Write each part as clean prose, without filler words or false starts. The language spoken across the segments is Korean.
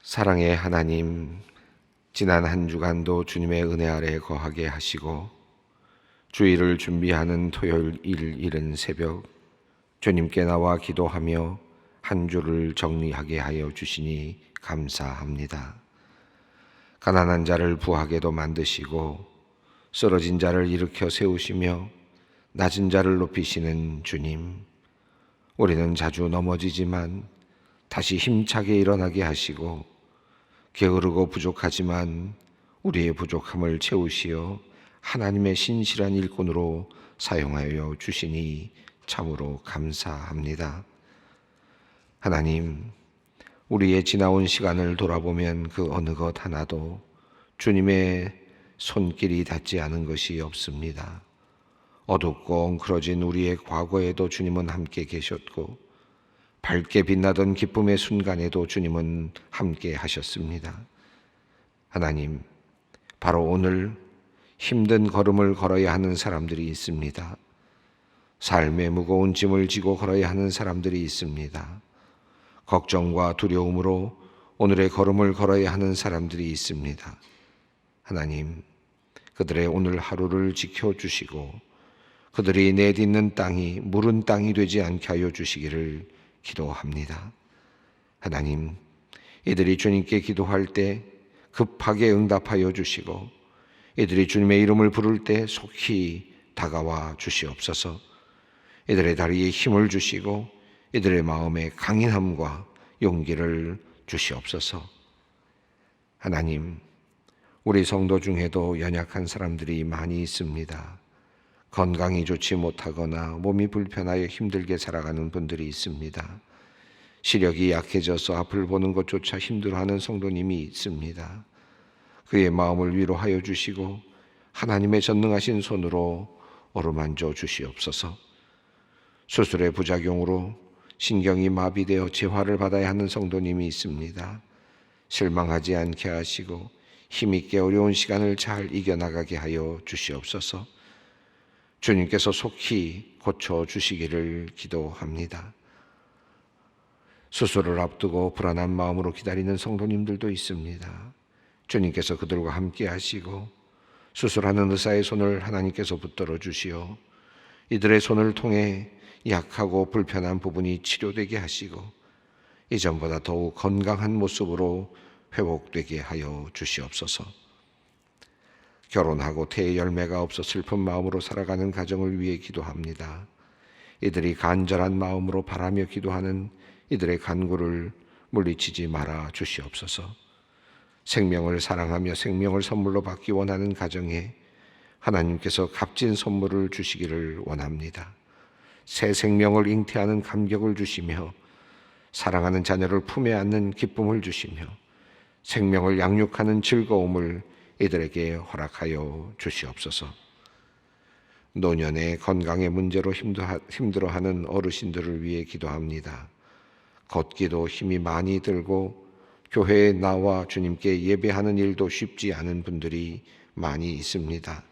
사랑의 하나님, 지난 한 주간도 주님의 은혜 아래 거하게 하시고 주일을 준비하는 토요일 이른 새벽 주님께 나와 기도하며 한 주를 정리하게 하여 주시니 감사합니다. 가난한 자를 부하게도 만드시고 쓰러진 자를 일으켜 세우시며 낮은 자를 높이시는 주님, 우리는 자주 넘어지지만 다시 힘차게 일어나게 하시고 게으르고 부족하지만 우리의 부족함을 채우시어 하나님의 신실한 일꾼으로 사용하여 주시니 참으로 감사합니다. 하나님, 우리의 지나온 시간을 돌아보면 그 어느 것 하나도 주님의 손길이 닿지 않은 것이 없습니다. 어둡고 엉클어진 우리의 과거에도 주님은 함께 계셨고 밝게 빛나던 기쁨의 순간에도 주님은 함께 하셨습니다. 하나님, 바로 오늘 힘든 걸음을 걸어야 하는 사람들이 있습니다. 삶의 무거운 짐을 지고 걸어야 하는 사람들이 있습니다. 걱정과 두려움으로 오늘의 걸음을 걸어야 하는 사람들이 있습니다. 하나님, 그들의 오늘 하루를 지켜주시고 그들이 내딛는 땅이 무른 땅이 되지 않게 하여 주시기를 기도합니다. 하나님, 이들이 주님께 기도할 때 급하게 응답하여 주시고 이들이 주님의 이름을 부를 때 속히 다가와 주시옵소서. 이들의 다리에 힘을 주시고 이들의 마음에 강인함과 용기를 주시옵소서. 하나님, 우리 성도 중에도 연약한 사람들이 많이 있습니다. 건강이 좋지 못하거나 몸이 불편하여 힘들게 살아가는 분들이 있습니다. 시력이 약해져서 앞을 보는 것조차 힘들어하는 성도님이 있습니다. 그의 마음을 위로하여 주시고 하나님의 전능하신 손으로 어루만져 주시옵소서. 수술의 부작용으로 신경이 마비되어 재활을 받아야 하는 성도님이 있습니다. 실망하지 않게 하시고 힘있게 어려운 시간을 잘 이겨나가게 하여 주시옵소서. 주님께서 속히 고쳐주시기를 기도합니다. 수술을 앞두고 불안한 마음으로 기다리는 성도님들도 있습니다. 주님께서 그들과 함께 하시고 수술하는 의사의 손을 하나님께서 붙들어 주시어 이들의 손을 통해 약하고 불편한 부분이 치료되게 하시고 이전보다 더욱 건강한 모습으로 회복되게 하여 주시옵소서. 결혼하고 태의 열매가 없어 슬픈 마음으로 살아가는 가정을 위해 기도합니다. 이들이 간절한 마음으로 바라며 기도하는 이들의 간구를 물리치지 말아 주시옵소서. 생명을 사랑하며 생명을 선물로 받기 원하는 가정에 하나님께서 값진 선물을 주시기를 원합니다. 새 생명을 잉태하는 감격을 주시며 사랑하는 자녀를 품에 안는 기쁨을 주시며 생명을 양육하는 즐거움을 이들에게 허락하여 주시옵소서. 노년의 건강의 문제로 힘들어하는 어르신들을 위해 기도합니다. 걷기도 힘이 많이 들고 교회에 나와 주님께 예배하는 일도 쉽지 않은 분들이 많이 있습니다.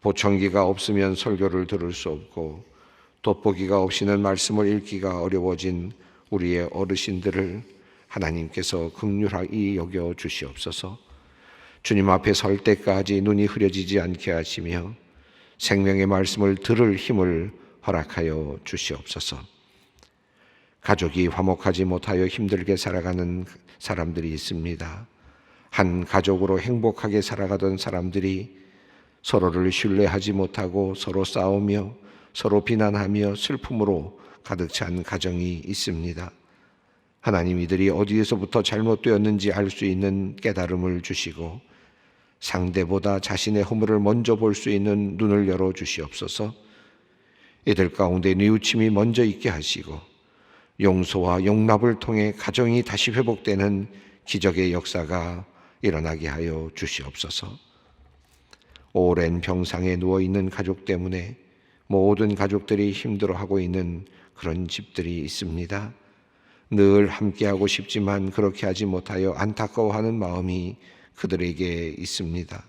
보청기가 없으면 설교를 들을 수 없고 돋보기가 없이는 말씀을 읽기가 어려워진 우리의 어르신들을 하나님께서 긍휼하게 여겨 주시옵소서. 주님 앞에 설 때까지 눈이 흐려지지 않게 하시며 생명의 말씀을 들을 힘을 허락하여 주시옵소서. 가족이 화목하지 못하여 힘들게 살아가는 사람들이 있습니다. 한 가족으로 행복하게 살아가던 사람들이 서로를 신뢰하지 못하고 서로 싸우며 서로 비난하며 슬픔으로 가득 찬 가정이 있습니다. 하나님, 이들이 어디에서부터 잘못되었는지 알 수 있는 깨달음을 주시고 상대보다 자신의 허물을 먼저 볼 수 있는 눈을 열어 주시옵소서. 이들 가운데 뉘우침이 먼저 있게 하시고 용서와 용납을 통해 가정이 다시 회복되는 기적의 역사가 일어나게 하여 주시옵소서. 오랜 병상에 누워있는 가족 때문에 모든 가족들이 힘들어하고 있는 그런 집들이 있습니다. 늘 함께하고 싶지만 그렇게 하지 못하여 안타까워하는 마음이 그들에게 있습니다.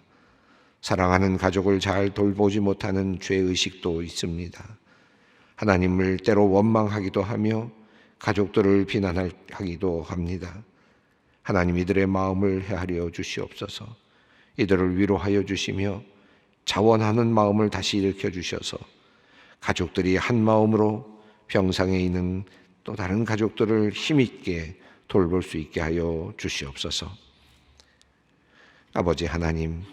사랑하는 가족을 잘 돌보지 못하는 죄의식도 있습니다. 하나님을 때로 원망하기도 하며 가족들을 비난하기도 합니다. 하나님 이들의 마음을 헤아려 주시옵소서. 이들을 위로하여 주시며 자원하는 마음을 다시 일으켜 주셔서 가족들이 한 마음으로 병상에 있는 또 다른 가족들을 힘있게 돌볼 수 있게 하여 주시옵소서. 아버지 하나님,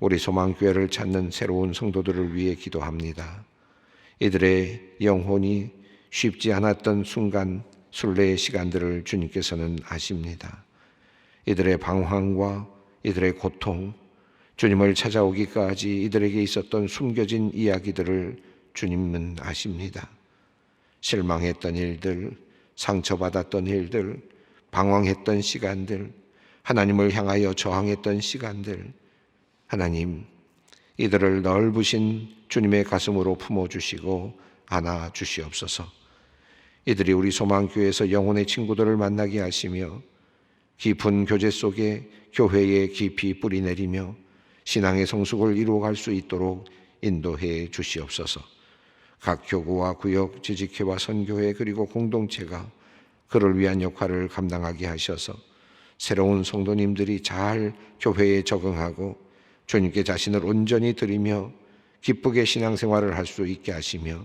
우리 소망교회를 찾는 새로운 성도들을 위해 기도합니다. 이들의 영혼이 쉽지 않았던 순간, 순례의 시간들을 주님께서는 아십니다. 이들의 방황과 이들의 고통, 주님을 찾아오기까지 이들에게 있었던 숨겨진 이야기들을 주님은 아십니다. 실망했던 일들, 상처받았던 일들, 방황했던 시간들, 하나님을 향하여 저항했던 시간들, 하나님, 이들을 넓으신 주님의 가슴으로 품어주시고 안아주시옵소서. 이들이 우리 소망교회에서 영혼의 친구들을 만나게 하시며 깊은 교제 속에 교회에 깊이 뿌리내리며 신앙의 성숙을 이루어갈 수 있도록 인도해 주시옵소서. 각 교구와 구역, 지직회와 선교회 그리고 공동체가 그를 위한 역할을 감당하게 하셔서 새로운 성도님들이 잘 교회에 적응하고 주님께 자신을 온전히 드리며 기쁘게 신앙생활을 할 수 있게 하시며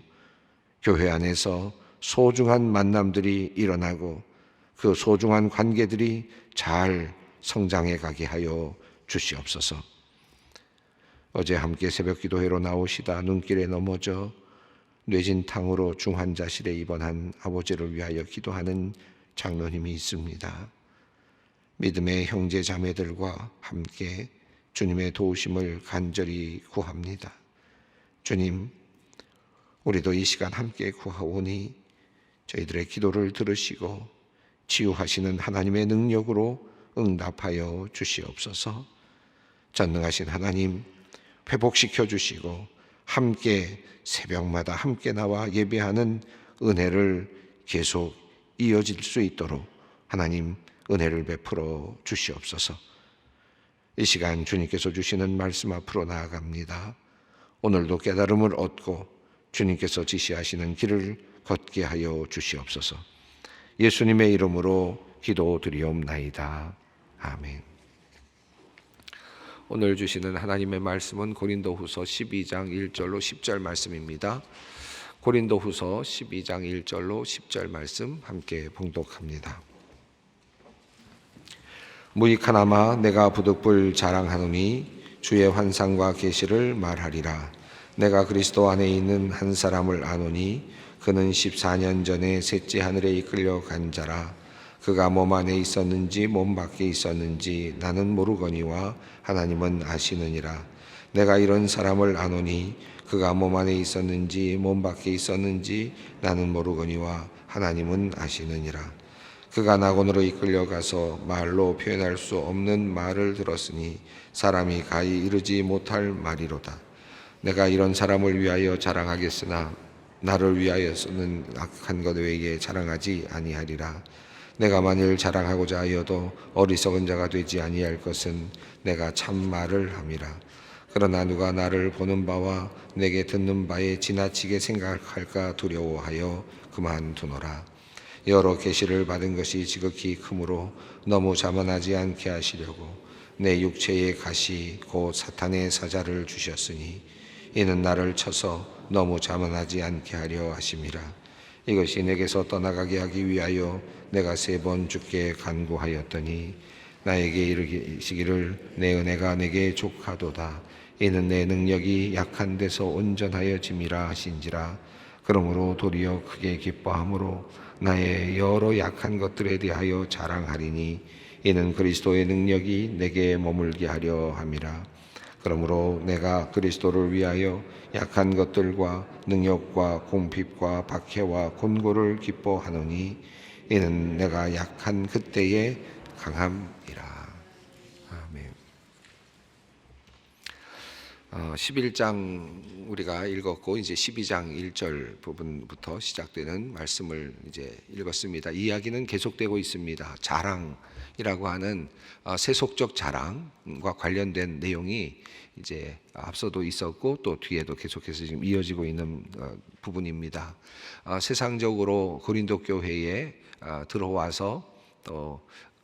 교회 안에서 소중한 만남들이 일어나고 그 소중한 관계들이 잘 성장해 가게 하여 주시옵소서. 어제 함께 새벽 기도회로 나오시다 눈길에 넘어져 뇌진탕으로 중환자실에 입원한 아버지를 위하여 기도하는 장로님이 있습니다. 믿음의 형제 자매들과 함께 주님의 도우심을 간절히 구합니다. 주님, 우리도 이 시간 함께 구하오니 저희들의 기도를 들으시고 치유하시는 하나님의 능력으로 응답하여 주시옵소서. 전능하신 하나님, 회복시켜 주시고 함께 새벽마다 함께 나와 예배하는 은혜를 계속 이어질 수 있도록 하나님 은혜를 베풀어 주시옵소서. 이 시간 주님께서 주시는 말씀 앞으로 나아갑니다. 오늘도 깨달음을 얻고 주님께서 지시하시는 길을 걷게 하여 주시옵소서. 예수님의 이름으로 기도드리옵나이다. 아멘. 오늘 주시는 하나님의 말씀은 고린도후서 12장 1절로 10절 말씀입니다. 고린도후서 12장 1절로 10절 말씀 함께 봉독합니다. 무익하나마 내가 부득불 자랑하노니 주의 환상과 계시를 말하리라. 내가 그리스도 안에 있는 한 사람을 아노니 그는 14년 전에 셋째 하늘에 이끌려 간 자라. 그가 몸 안에 있었는지 몸 밖에 있었는지 나는 모르거니와 하나님은 아시느니라. 내가 이런 사람을 아노니 그가 몸 안에 있었는지 몸 밖에 있었는지 나는 모르거니와 하나님은 아시느니라. 그가 낙원으로 이끌려가서 말로 표현할 수 없는 말을 들었으니 사람이 가히 이르지 못할 말이로다. 내가 이런 사람을 위하여 자랑하겠으나 나를 위하여서는 악한 것 외에 자랑하지 아니하리라. 내가 만일 자랑하고자 하여도 어리석은 자가 되지 아니할 것은 내가 참 말을 함이라. 그러나 누가 나를 보는 바와 내게 듣는 바에 지나치게 생각할까 두려워하여 그만두노라. 여러 계시를 받은 것이 지극히 크므로 너무 자만하지 않게 하시려고 내 육체의 가시 곧 사탄의 사자를 주셨으니 이는 나를 쳐서 너무 자만하지 않게 하려 하심이라. 이것이 내게서 떠나가게 하기 위하여 내가 3번 주께 간구하였더니 나에게 이르시기를 내 은혜가 내게 족하도다. 이는 내 능력이 약한 데서 온전하여짐이라 하신지라. 그러므로 도리어 크게 기뻐함으로 나의 여러 약한 것들에 대하여 자랑하리니 이는 그리스도의 능력이 내게 머물게 하려 함이라. 그러므로 내가 그리스도를 위하여 약한 것들과 능력과 궁핍과 박해와 곤고를 기뻐하노니 이는 내가 약한 그때에 강함이라. 아멘. 11장 우리가 읽었고 이제 12장 1절 부분부터 시작되는 말씀을 이제 읽었습니다. 이야기는 계속되고 있습니다. 자랑이라고 하는 세속적 자랑과 관련된 내용이 이제 앞서도 있었고 또 뒤에도 계속해서 지금 이어지고 있는 부분입니다. 세상적으로 고린도 교회에 들어와서 또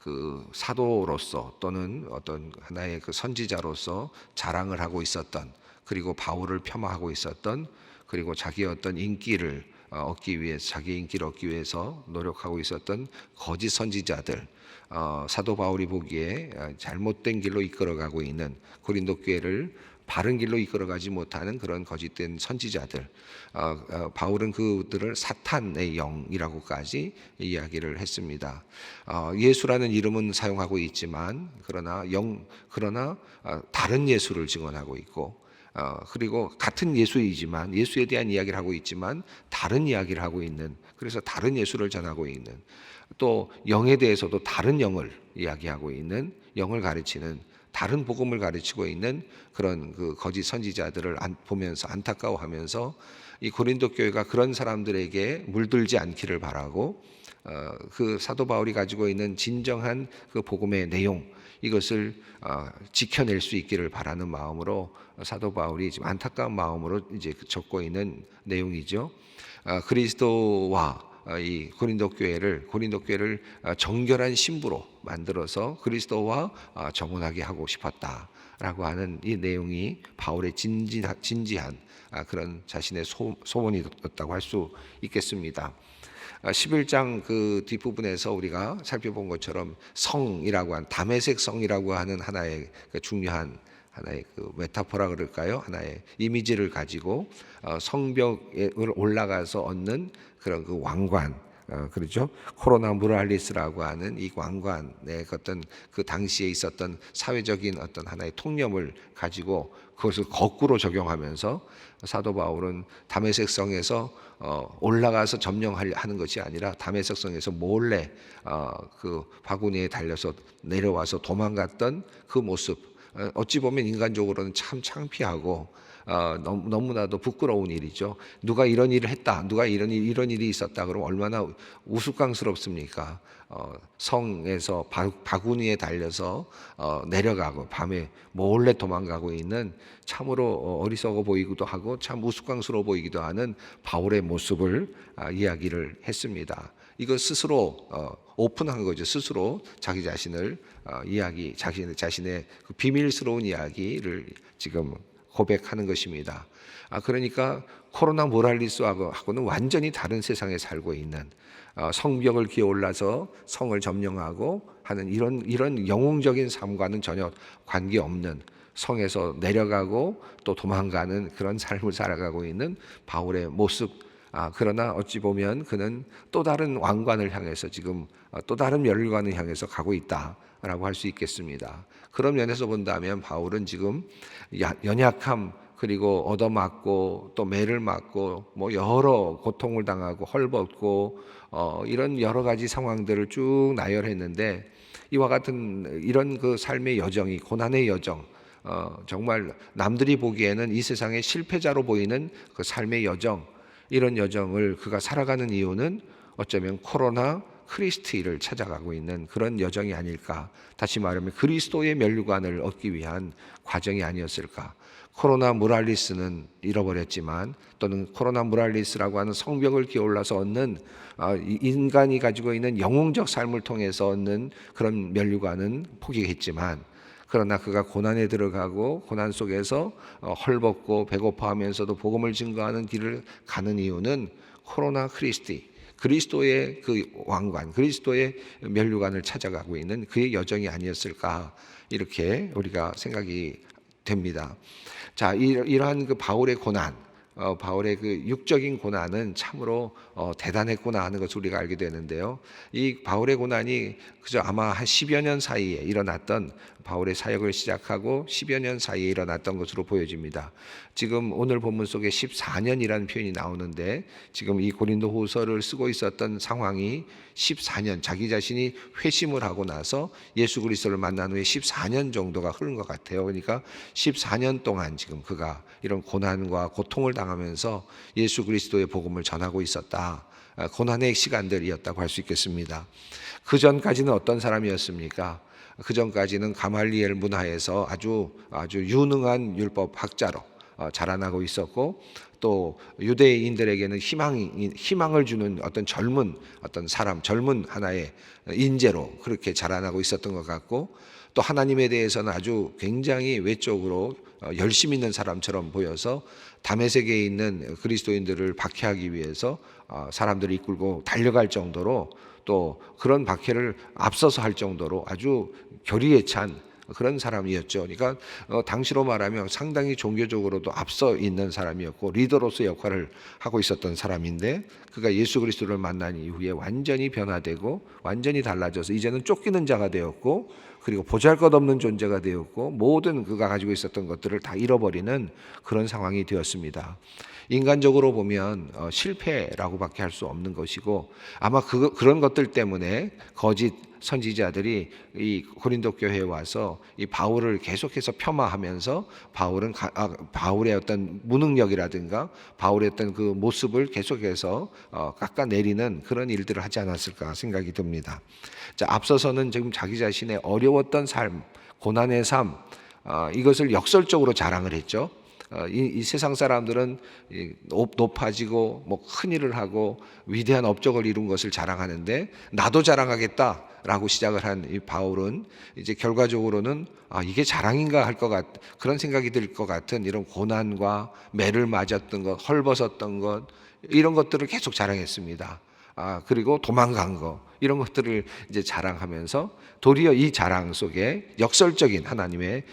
그 사도로서 또는 어떤 하나의 그 선지자로서 자랑을 하고 있었던, 그리고 바울을 폄하하고 있었던, 그리고 자기의 어떤 인기를 얻기 위해서, 자기의 인기를 얻기 위해서 노력하고 있었던 거짓 선지자들, 사도 바울이 보기에 잘못된 길로 이끌어가고 있는 고린도 교회를 바른 길로 이끌어가지 못하는 그런 거짓된 선지자들, 바울은 그들을 사탄의 영이라고까지 이야기를 했습니다. 예수라는 이름은 사용하고 있지만 그러나 다른 예수를 증언하고 있고, 그리고 같은 예수이지만 예수에 대한 이야기를 하고 있지만 다른 이야기를 하고 있는, 그래서 다른 예수를 전하고 있는, 또 영에 대해서도 다른 영을 이야기하고 있는, 영을 가르치는, 다른 복음을 가르치고 있는 그런 그 거짓 선지자들을 보면서 안타까워하면서 이 고린도 교회가 그런 사람들에게 물들지 않기를 바라고, 그 사도 바울이 가지고 있는 진정한 그 복음의 내용, 이것을 지켜낼 수 있기를 바라는 마음으로 사도 바울이 지금 안타까운 마음으로 이제 적고 있는 내용이죠. 그리스도와 이 고린도 교회를 정결한 신부로 만들어서 그리스도와 정혼하게 하고 싶었다라고 하는 이 내용이 바울의 진지한 그런 자신의 소원이었다고 할 수 있겠습니다. 11장 그 뒷부분에서 우리가 살펴본 것처럼 성이라고 하는, 다메섹 성이라고 하는 하나의 그 중요한 하나의 그 메타포라 그럴까요? 하나의 이미지를 가지고 성벽에 올라가서 얻는 그런 그 왕관, 그렇죠? 코로나 무랄리스라고 하는 이 왕관의 어떤 그 당시에 있었던 사회적인 어떤 하나의 통념을 가지고 그것을 거꾸로 적용하면서 사도 바울은 다메섹 성에서 올라가서 점령하는 것이 아니라 다메섹 성에서 몰래 그 바구니에 달려서 내려와서 도망갔던 그 모습, 어찌 보면 인간적으로는 참 창피하고 너무나도 부끄러운 일이죠. 누가 이런 일을 했다, 누가 이런 일이 있었다 그러면 얼마나 우스꽝스럽습니까? 성에서 바구니에 달려서 내려가고 밤에 몰래 도망가고 있는, 참으로 어리석어 보이기도 하고 참 우스꽝스러워 보이기도 하는 바울의 모습을 이야기를 했습니다. 이거 스스로 오픈한 거죠. 스스로 자기 자신을 자신의 그 비밀스러운 이야기를 지금 고백하는 것입니다. 그러니까 코로나 모랄리스하고는 완전히 다른 세상에 살고 있는, 성벽을 기어올라서 성을 점령하고 하는 이런 영웅적인 삶과는 전혀 관계없는, 성에서 내려가고 또 도망가는 그런 삶을 살아가고 있는 바울의 모습. 그러나 어찌 보면 그는 또 다른 왕관을 향해서 지금 또 다른 멸관을 향해서 가고 있다라고 할 수 있겠습니다. 그런 면에서 본다면 바울은 지금 연약함, 그리고 얻어맞고 또 매를 맞고 뭐 여러 고통을 당하고 헐벗고 이런 여러 가지 상황들을 쭉 나열했는데, 이와 같은 이런 그 삶의 여정이, 고난의 여정, 정말 남들이 보기에는 이 세상의 실패자로 보이는 그 삶의 여정, 이런 여정을 그가 살아가는 이유는 어쩌면 코로나 크리스트를 찾아가고 있는 그런 여정이 아닐까. 다시 말하면 그리스도의 면류관을 얻기 위한 과정이 아니었을까. 코로나 무랄리스는 잃어버렸지만, 또는 코로나 무랄리스라고 하는 성벽을 기어올라서 얻는 인간이 가지고 있는 영웅적 삶을 통해서 얻는 그런 면류관은 포기했지만, 그러나 그가 고난에 들어가고 고난 속에서 헐벗고 배고파하면서도 복음을 증거하는 길을 가는 이유는 코로나 그리스도의 그 왕관, 그리스도의 면류관을 찾아가고 있는 그의 여정이 아니었을까, 이렇게 우리가 생각이 됩니다. 자, 이러한 그 바울의 고난, 바울의 그 육적인 고난은 참으로 대단했구나 하는 것을 우리가 알게 되는데요. 이 바울의 고난이 그저 아마 한 10여 년 사이에 일어났던, 바울의 사역을 시작하고 10여 년 사이에 일어났던 것으로 보여집니다. 지금 오늘 본문 속에 14년이라는 표현이 나오는데, 지금 이 고린도 후서를 쓰고 있었던 상황이 14년, 자기 자신이 회심을 하고 나서 예수 그리스도를 만난 후에 14년 정도가 흐른 것 같아요. 그러니까 14년 동안 지금 그가 이런 고난과 고통을 당하면서 예수 그리스도의 복음을 전하고 있었다. 고난의 시간들이었다고 할 수 있겠습니다. 그 전까지는 어떤 사람이었습니까? 그 전까지는 가말리엘 문화에서 아주 유능한 율법 학자로, 자라나고 있었고, 또 유대인들에게는 희망을 주는 어떤 사람, 젊은 하나의 인재로 그렇게 자라나고 있었던 것 같고, 또 하나님에 대해서는 아주 굉장히 외적으로 열심 있는 사람처럼 보여서 다메섹에 있는 그리스도인들을 박해하기 위해서 사람들을 이끌고 달려갈 정도로, 또 그런 박해를 앞서서 할 정도로 아주 결의에 찬 그런 사람이었죠. 그러니까 당시로 말하면 상당히 종교적으로도 앞서 있는 사람이었고 리더로서 역할을 하고 있었던 사람인데, 그가 예수 그리스도를 만난 이후에 완전히 변화되고 완전히 달라져서 이제는 쫓기는 자가 되었고, 그리고 보잘것없는 존재가 되었고, 모든 그가 가지고 있었던 것들을 다 잃어버리는 그런 상황이 되었습니다. 인간적으로 보면 실패라고밖에 할 수 없는 것이고, 아마 그런 것들 때문에 거짓 선지자들이 이 고린도 교회에 와서 이 바울을 계속해서 폄하하면서 바울의 어떤 무능력이라든가 바울의 어떤 그 모습을 계속해서 깎아내리는 그런 일들을 하지 않았을까 생각이 듭니다. 자, 앞서서는 지금 자기 자신의 어려웠던 삶, 고난의 삶, 이것을 역설적으로 자랑을 했죠. 이 세상 사람들은 높아지고 뭐 큰 일을 하고 위대한 업적을 이룬 것을 자랑하는데, 나도 자랑하겠다라고 시작을 한 이 바울은 이제 결과적으로는 이게 자랑인가 할 것 그런 생각이 들 것 같은 이런 고난과 매를 맞았던 것, 헐벗었던 것, 이런 것들을 계속 자랑했습니다. 그리고 도망간 거, 이런 것들을 이제 자랑하면서 도리어 이 자랑 속에 역설적인 하나님의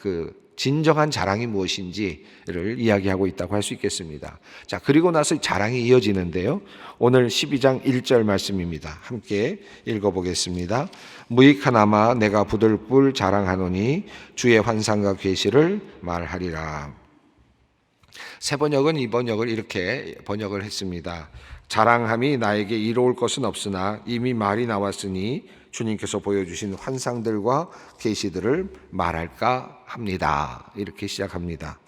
그 진정한 자랑이 무엇인지를 이야기하고 있다고 할 수 있겠습니다. 자, 그리고 나서 자랑이 이어지는데요. 오늘 12장 1절 말씀입니다. 함께 읽어보겠습니다. 무익하나마 내가 부들불 자랑하노니 주의 환상과 계시를 말하리라. 새 번역은 이 번역을 이렇게 번역을 했습니다. 자랑함이 나에게 이로울 것은 없으나 이미 말이 나왔으니 주님께서 보여주신 환상들과 계시들을 말할까 합니다. 이렇게 시작합니다.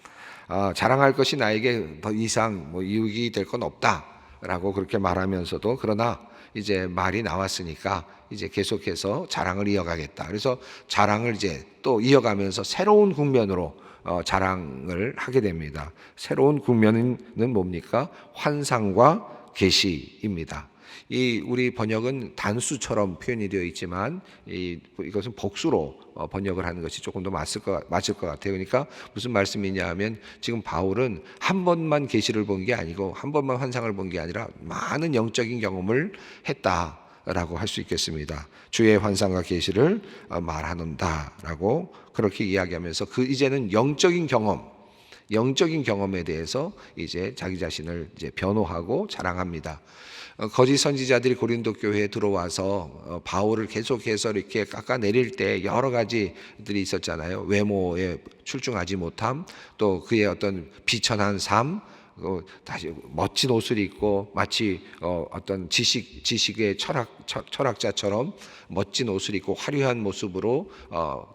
자랑할 것이 나에게 더 이상 이익이 될 건 없다라고 그렇게 말하면서도, 그러나 이제 말이 나왔으니까 이제 계속해서 자랑을 이어가겠다. 그래서 자랑을 이제 또 이어가면서 새로운 국면으로 자랑을 하게 됩니다. 새로운 국면은 뭡니까? 환상과 계시입니다. 이 우리 번역은 단수처럼 표현이 되어 있지만 이것은 복수로 번역을 하는 것이 조금 더 맞을 것 같아요. 그러니까 무슨 말씀이냐 하면, 지금 바울은 한 번만 계시를 본 게 아니고 한 번만 환상을 본 게 아니라 많은 영적인 경험을 했다라고 할 수 있겠습니다. 주의 환상과 계시를 말하는다라고 그렇게 이야기하면서 이제는 영적인 경험에 대해서 이제 자기 자신을 이제 변호하고 자랑합니다. 거짓 선지자들이 고린도 교회에 들어와서 바울을 계속해서 이렇게 깎아내릴 때 여러 가지들이 있었잖아요. 외모에 출중하지 못함, 또 그의 어떤 비천한 삶, 다시 멋진 옷을 입고 마치 어떤 지식의 철학자처럼 멋진 옷을 입고 화려한 모습으로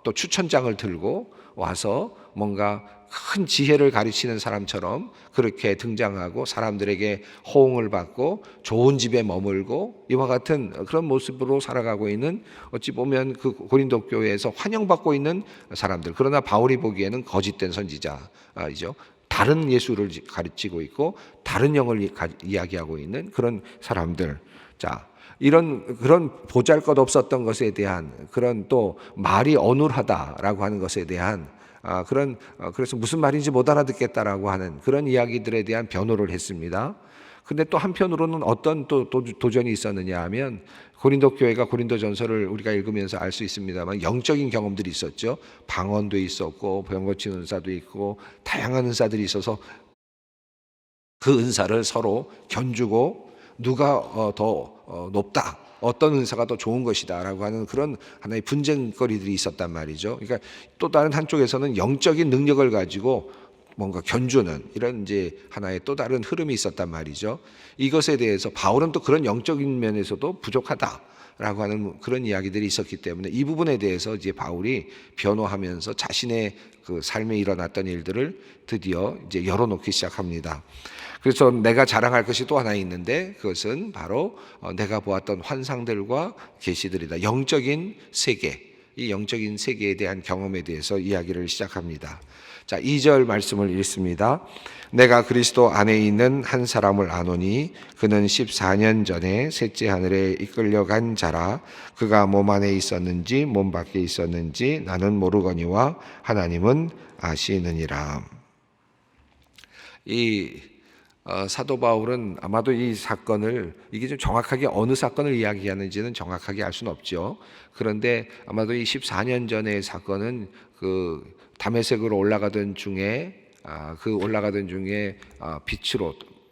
또 추천장을 들고 와서 뭔가 큰 지혜를 가르치는 사람처럼 그렇게 등장하고 사람들에게 호응을 받고 좋은 집에 머물고 이와 같은 그런 모습으로 살아가고 있는, 어찌 보면 그 고린도 교회에서 환영받고 있는 사람들. 그러나 바울이 보기에는 거짓된 선지자이죠. 다른 예수를 가르치고 있고 다른 영을 이야기하고 있는 그런 사람들. 자, 그런 보잘것없었던 것에 대한, 그런 또 말이 어눌하다라고 하는 것에 대한 그래서 무슨 말인지 못 알아듣겠다라고 하는 그런 이야기들에 대한 변호를 했습니다. 근데 또 한편으로는 어떤 또 도전이 있었느냐 하면, 고린도 교회가 고린도전서를 우리가 읽으면서 알 수 있습니다만 영적인 경험들이 있었죠. 방언도 있었고 병 고치는 은사도 있고 다양한 은사들이 있어서 그 은사를 서로 견주고 누가 더 높다, 어떤 은사가 더 좋은 것이다 라고 하는 그런 하나의 분쟁거리들이 있었단 말이죠. 그러니까 또 다른 한쪽에서는 영적인 능력을 가지고 뭔가 견주는 이런 이제 하나의 또 다른 흐름이 있었단 말이죠. 이것에 대해서 바울은 또 그런 영적인 면에서도 부족하다라고 하는 그런 이야기들이 있었기 때문에 이 부분에 대해서 이제 바울이 변호하면서 자신의 그 삶에 일어났던 일들을 드디어 이제 열어놓기 시작합니다. 그래서 내가 자랑할 것이 또 하나 있는데, 그것은 바로 내가 보았던 환상들과 계시들이다. 영적인 세계, 이 영적인 세계에 대한 경험에 대해서 이야기를 시작합니다. 자, 2절 말씀을 읽습니다. 내가 그리스도 안에 있는 한 사람을 아노니 그는 14년 전에 셋째 하늘에 이끌려간 자라. 그가 몸 안에 있었는지 몸 밖에 있었는지 나는 모르거니와 하나님은 아시느니라. 사도 바울은 아마도 이 사건을, 이게 좀 정확하게 어느 사건을 이야기하는지는 정확하게 알 수는 없죠. 그런데 아마도 이 14년 전의 사건은 그 다메섹으로 올라가던 중에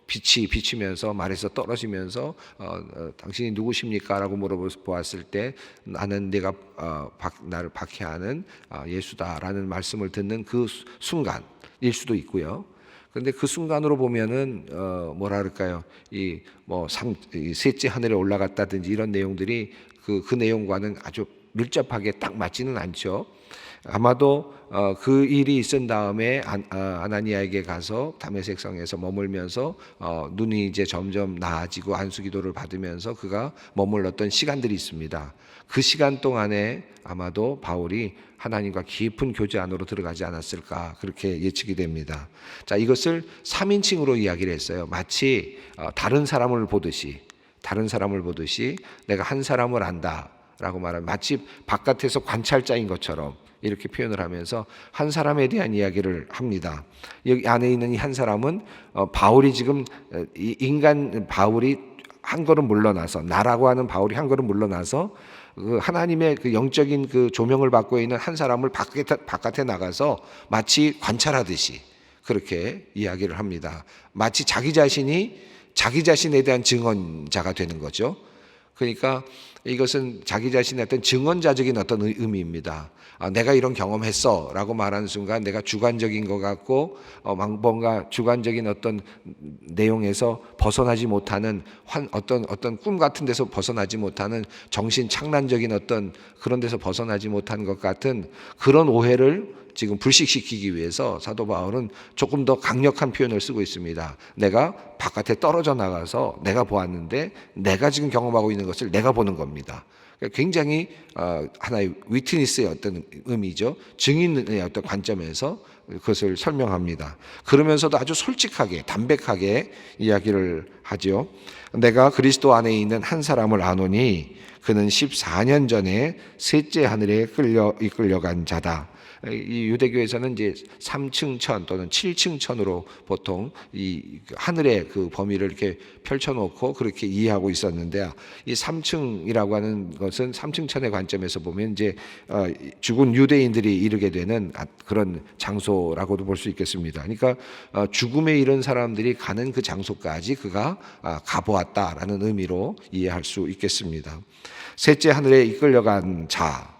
빛이 비치면서 말에서 떨어지면서 당신이 누구십니까? 라고 물어보았을 때 나는 네가 나를 박해하는 예수다라는 말씀을 듣는 그 순간일 수도 있고요. 그런데 그 순간으로 보면은 뭐라 그럴까요? 이 셋째 하늘에 올라갔다든지 이런 내용들이 그 내용과는 아주 밀접하게 딱 맞지는 않죠. 아마도 그 일이 있은 다음에 아나니아에게 가서 다메섹 성에서 머물면서 눈이 이제 점점 나아지고 안수기도를 받으면서 그가 머물렀던 시간들이 있습니다. 그 시간 동안에 아마도 바울이 하나님과 깊은 교제 안으로 들어가지 않았을까, 그렇게 예측이 됩니다. 자, 이것을 3인칭으로 이야기를 했어요. 마치 다른 사람을 보듯이 내가 한 사람을 안다라고 말하면 마치 바깥에서 관찰자인 것처럼 이렇게 표현을 하면서 한 사람에 대한 이야기를 합니다. 여기 안에 있는 이 한 사람은 바울이 지금 바울이 한 걸음 물러나서, 나라고 하는 바울이 한 걸음 물러나서 그 하나님의 그 영적인 그 조명을 받고 있는 한 사람을 바깥에 나가서 마치 관찰하듯이 그렇게 이야기를 합니다. 마치 자기 자신에 대한 증언자가 되는 거죠. 그러니까 이것은 자기 자신의 어떤 증언자적인 어떤 의미입니다. 내가 이런 경험했어 라고 말하는 순간 내가 주관적인 것 같고 뭔가 주관적인 어떤 내용에서 벗어나지 못하는 어떤 꿈 같은 데서 벗어나지 못하는 정신 착란적인 어떤 그런 데서 벗어나지 못한 것 같은 그런 오해를 지금 불식시키기 위해서 사도 바울은 조금 더 강력한 표현을 쓰고 있습니다. 내가 바깥에 떨어져 나가서 내가 보았는데 내가 지금 경험하고 있는 것을 내가 보는 겁니다. 굉장히 하나의 위트니스의 어떤 의미죠. 증인의 어떤 관점에서 그것을 설명합니다. 그러면서도 아주 솔직하게 담백하게 이야기를 하죠. 내가 그리스도 안에 있는 한 사람을 아노니 그는 14년 전에 셋째 하늘에 이끌려간 자다. 이 유대교에서는 이제 3층 천 또는 7층 천으로 보통 이 하늘의 그 범위를 이렇게 펼쳐놓고 그렇게 이해하고 있었는데, 이 3층이라고 하는 것은 3층 천의 관점에서 보면 이제 죽은 유대인들이 이르게 되는 그런 장소라고도 볼 수 있겠습니다. 그러니까 죽음에 이른 사람들이 가는 그 장소까지 그가 가보았다라는 의미로 이해할 수 있겠습니다. 셋째 하늘에 이끌려간 자,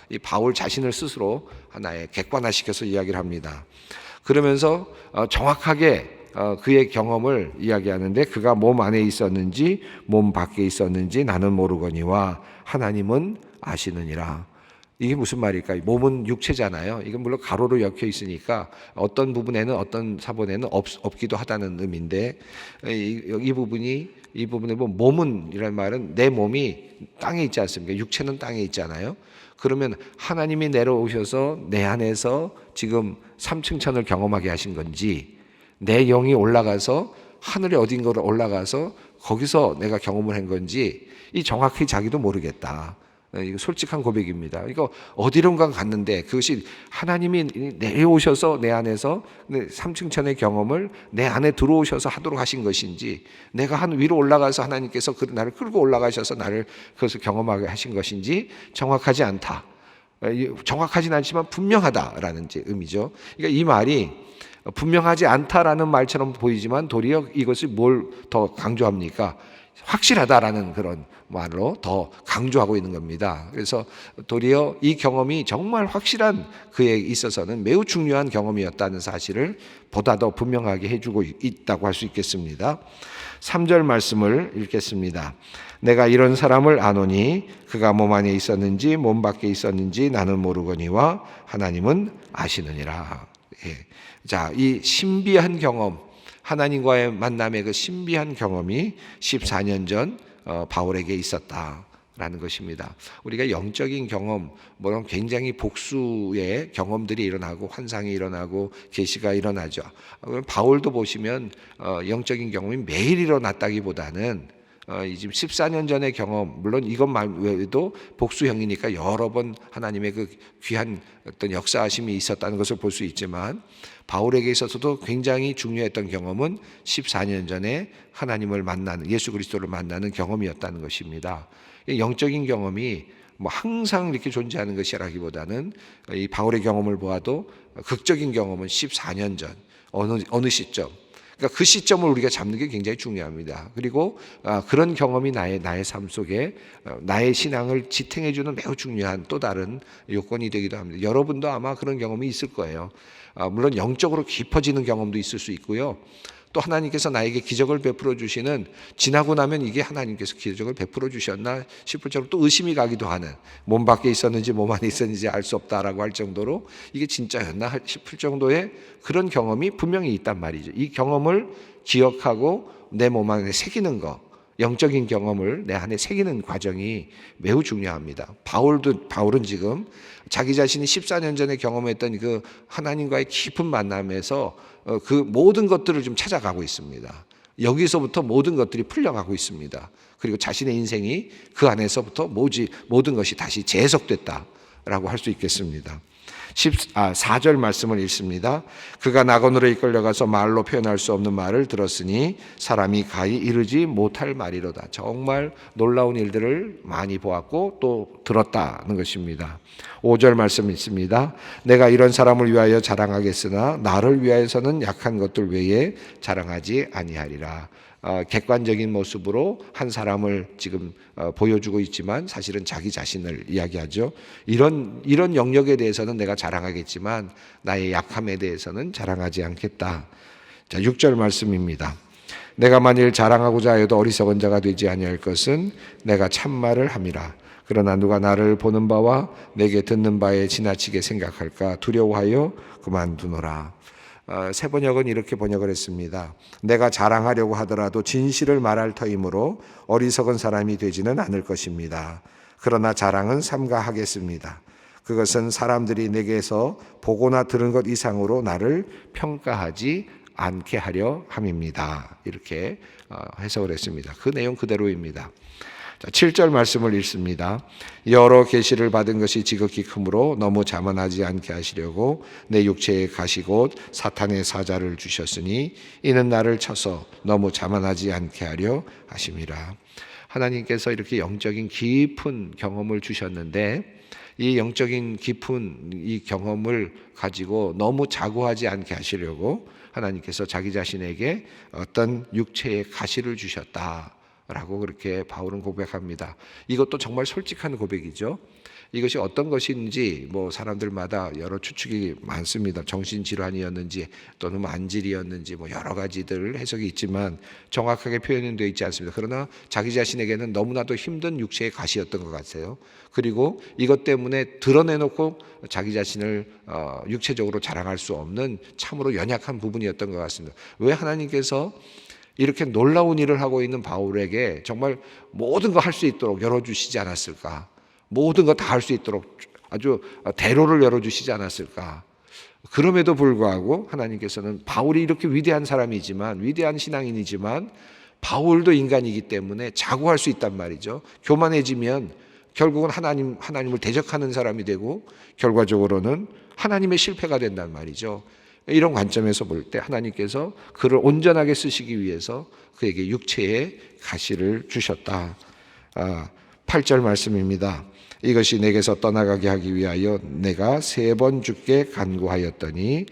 이 바울 자신을 스스로 하나의 객관화시켜서 이야기를 합니다. 그러면서 정확하게 그의 경험을 이야기하는데 그가 몸 안에 있었는지 몸 밖에 있었는지 나는 모르거니와 하나님은 아시느니라. 이게 무슨 말일까요? 몸은 육체잖아요. 이건 물론 가로로 엮여 있으니까 어떤 부분에는 어떤 사본에는 없기도 하다는 의미인데 이 부분에 보면 몸은이라는 말은 내 몸이 땅에 있지 않습니까? 육체는 땅에 있잖아요. 그러면 하나님이 내려오셔서 내 안에서 지금 3층 천을 경험하게 하신 건지, 내 영이 올라가서 하늘에 어딘가로 올라가서 거기서 내가 경험을 한 건지 이 정확히 자기도 모르겠다. 이거 솔직한 고백입니다. 이거 어디론가 갔는데 그것이 하나님이 내려오셔서 내 안에서 3층 천의 경험을 내 안에 들어오셔서 하도록 하신 것인지, 내가 한 위로 올라가서 하나님께서 나를 끌고 올라가셔서 나를 그것을 경험하게 하신 것인지 정확하지 않다. 정확하진 않지만 분명하다라는 의미죠. 그러니까 이 말이 분명하지 않다라는 말처럼 보이지만 도리어 이것을 뭘 더 강조합니까? 확실하다라는 그런 말로 더 강조하고 있는 겁니다. 그래서 도리어 이 경험이 정말 확실한 그에 있어서는 매우 중요한 경험이었다는 사실을 보다 더 분명하게 해주고 있다고 할 수 있겠습니다. 3절 말씀을 읽겠습니다. 내가 이런 사람을 아노니 그가 몸 안에 있었는지 몸 밖에 있었는지 나는 모르거니와 하나님은 아시느니라. 자, 이 신비한 경험, 하나님과의 만남의 그 신비한 경험이 14년 전 바울에게 있었다. 라는 것입니다. 우리가 영적인 경험, 물론 굉장히 복수의 경험들이 일어나고 환상이 일어나고 계시가 일어나죠. 바울도 보시면 영적인 경험이 매일 일어났다기보다는 이 지금 14년 전의 경험, 물론 이것만 외에도 복수형이니까 여러 번 하나님의 그 귀한 어떤 역사하심이 있었다는 것을 볼 수 있지만, 바울에게 있어서도 굉장히 중요했던 경험은 14년 전에 하나님을 만나는, 예수 그리스도를 만나는 경험이었다는 것입니다. 영적인 경험이 뭐 항상 이렇게 존재하는 것이라기보다는 이 바울의 경험을 보아도 극적인 경험은 14년 전 어느 시점, 그러니까 그 시점을 우리가 잡는 게 굉장히 중요합니다. 그리고 그런 경험이 나의 삶 속에 나의 신앙을 지탱해주는 매우 중요한 또 다른 요건이 되기도 합니다. 여러분도 아마 그런 경험이 있을 거예요. 물론 영적으로 깊어지는 경험도 있을 수 있고요. 또 하나님께서 나에게 기적을 베풀어 주시는, 지나고 나면 이게 하나님께서 기적을 베풀어 주셨나 싶을 정도로 또 의심이 가기도 하는, 몸 밖에 있었는지 몸 안에 있었는지 알 수 없다라고 할 정도로 이게 진짜였나 싶을 정도의 그런 경험이 분명히 있단 말이죠. 이 경험을 기억하고 내 몸 안에 새기는 거, 영적인 경험을 내 안에 새기는 과정이 매우 중요합니다. 바울은 지금 자기 자신이 14년 전에 경험했던 그 하나님과의 깊은 만남에서 그 모든 것들을 좀 찾아가고 있습니다. 여기서부터 모든 것들이 풀려가고 있습니다. 그리고 자신의 인생이 그 안에서부터 모든 것이 다시 재해석됐다라고 할 수 있겠습니다. 4절 말씀을 읽습니다. 그가 낙원으로 이끌려가서 말로 표현할 수 없는 말을 들었으니 사람이 가히 이르지 못할 말이로다. 정말 놀라운 일들을 많이 보았고 또 들었다는 것입니다. 5절 말씀 있습니다. 내가 이런 사람을 위하여 자랑하겠으나 나를 위하여서는 약한 것들 외에 자랑하지 아니하리라. 객관적인 모습으로 한 사람을 지금 보여주고 있지만 사실은 자기 자신을 이야기하죠. 이런 영역에 대해서는 내가 자랑하겠지만 나의 약함에 대해서는 자랑하지 않겠다. 자, 6절 말씀입니다. 내가 만일 자랑하고자 하여도 어리석은 자가 되지 아니할 것은 내가 참말을 함이라. 그러나 누가 나를 보는 바와 내게 듣는 바에 지나치게 생각할까 두려워하여 그만두노라. 새 번역은 이렇게 번역을 했습니다. 내가 자랑하려고 하더라도 진실을 말할 터이므로 어리석은 사람이 되지는 않을 것입니다. 그러나 자랑은 삼가하겠습니다. 그것은 사람들이 내게서 보거나 들은 것 이상으로 나를 평가하지 않게 하려 함입니다. 이렇게 해석을 했습니다. 그 내용 그대로입니다. 7절 말씀을 읽습니다. 여러 계시를 받은 것이 지극히 크므로 너무 자만하지 않게 하시려고 내 육체에 가시 곧 사탄의 사자를 주셨으니 이는 나를 쳐서 너무 자만하지 않게 하려 하심이라. 하나님께서 이렇게 영적인 깊은 경험을 주셨는데 이 영적인 깊은 이 경험을 가지고 너무 자고하지 않게 하시려고 하나님께서 자기 자신에게 어떤 육체의 가시를 주셨다 라고 그렇게 바울은 고백합니다. 이것도 정말 솔직한 고백이죠. 이것이 어떤 것인지 뭐 사람들마다 여러 추측이 많습니다. 정신질환이었는지 또는 안질이었는지 뭐 여러 가지들 해석이 있지만 정확하게 표현은 되어 있지 않습니다. 그러나 자기 자신에게는 너무나도 힘든 육체의 가시였던 것 같아요. 그리고 이것 때문에 드러내놓고 자기 자신을 육체적으로 자랑할 수 없는 참으로 연약한 부분이었던 것 같습니다. 왜 하나님께서 이렇게 놀라운 일을 하고 있는 바울에게 정말 모든 거 할 수 있도록 열어주시지 않았을까? 모든 거 다 할 수 있도록 아주 대로를 열어주시지 않았을까? 그럼에도 불구하고 하나님께서는 바울이 이렇게 위대한 사람이지만, 위대한 신앙인이지만 바울도 인간이기 때문에 자고할 수 있단 말이죠. 교만해지면 결국은 하나님을 대적하는 사람이 되고 결과적으로는 하나님의 실패가 된단 말이죠. 이런 관점에서 볼 때 하나님께서 그를 온전하게 쓰시기 위해서 그에게 육체의 가시를 주셨다. 8절 말씀입니다. 이것이 내게서 떠나가게 하기 위하여 내가 3번 주께 간구하였더니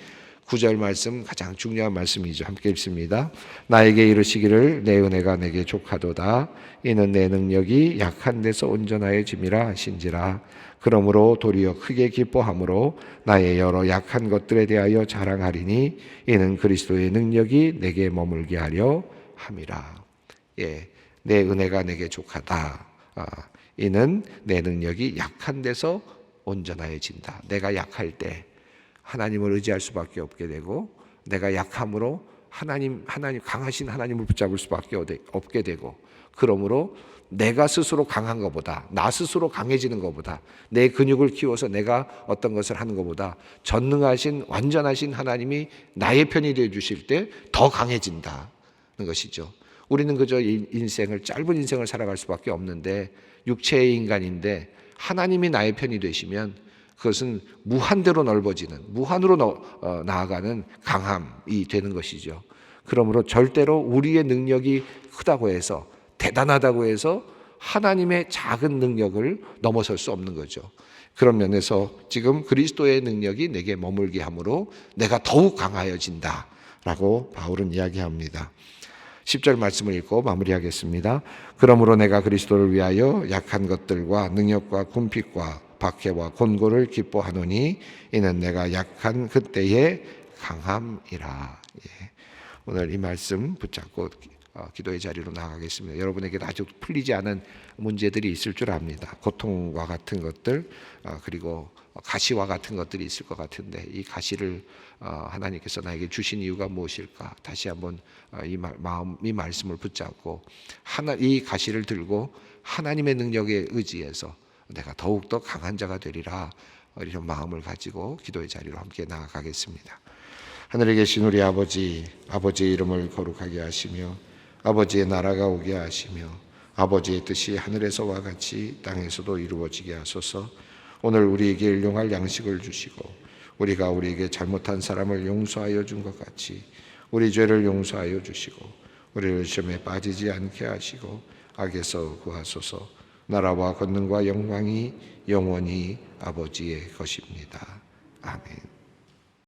9절 말씀 가장 중요한 말씀이죠. 함께 읽습니다. 나에게 이르시기를 내 은혜가 내게 족하도다. 이는 내 능력이 약한 데서 온전하여짐이라 하신지라. 그러므로 도리어 크게 기뻐함으로 나의 여러 약한 것들에 대하여 자랑하리니 이는 그리스도의 능력이 내게 머물게 하려 함이라. 예, 내 은혜가 내게 족하다. 이는 내 능력이 약한 데서 온전하여진다. 내가 약할 때 하나님을 의지할 수밖에 없게 되고 내가 약함으로 하나님 강하신 하나님을 붙잡을 수밖에 없게 되고, 그러므로 내가 스스로 강한 것보다, 나 스스로 강해지는 것보다, 내 근육을 키워서 내가 어떤 것을 하는 것보다 전능하신 완전하신 하나님이 나의 편이 되어 주실 때 더 강해진다는 것이죠. 우리는 그저 짧은 인생을 살아갈 수밖에 없는데, 육체의 인간인데 하나님이 나의 편이 되시면 그것은 무한대로 넓어지는, 무한으로 나아가는 강함이 되는 것이죠. 그러므로 절대로 우리의 능력이 크다고 해서, 대단하다고 해서 하나님의 작은 능력을 넘어설 수 없는 거죠. 그런 면에서 지금 그리스도의 능력이 내게 머물게 함으로 내가 더욱 강하여진다라고 바울은 이야기합니다. 10절 말씀을 읽고 마무리하겠습니다. 그러므로 내가 그리스도를 위하여 약한 것들과 능력과 궁핍과 박해와 곤고를 기뻐하노니 이는 내가 약한 그때의 강함이라. 오늘 이 말씀 붙잡고 기도의 자리로 나가겠습니다. 여러분에게도 아직 풀리지 않은 문제들이 있을 줄 압니다. 고통과 같은 것들, 그리고 가시와 같은 것들이 있을 것 같은데, 이 가시를 하나님께서 나에게 주신 이유가 무엇일까? 다시 한번 이 말씀을 붙잡고 이 가시를 들고 하나님의 능력에 의지해서 내가 더욱더 강한 자가 되리라, 이런 마음을 가지고 기도의 자리로 함께 나아가겠습니다. 하늘에 계신 우리 아버지의 이름을 거룩하게 하시며 아버지의 나라가 오게 하시며 아버지의 뜻이 하늘에서와 같이 땅에서도 이루어지게 하소서. 오늘 우리에게 일용할 양식을 주시고 우리가 우리에게 잘못한 사람을 용서하여 준 것 같이 우리 죄를 용서하여 주시고 우리를 시험에 빠지지 않게 하시고 악에서 구하소서. 나라와 권능과 영광이 영원히 아버지의 것입니다. 아멘.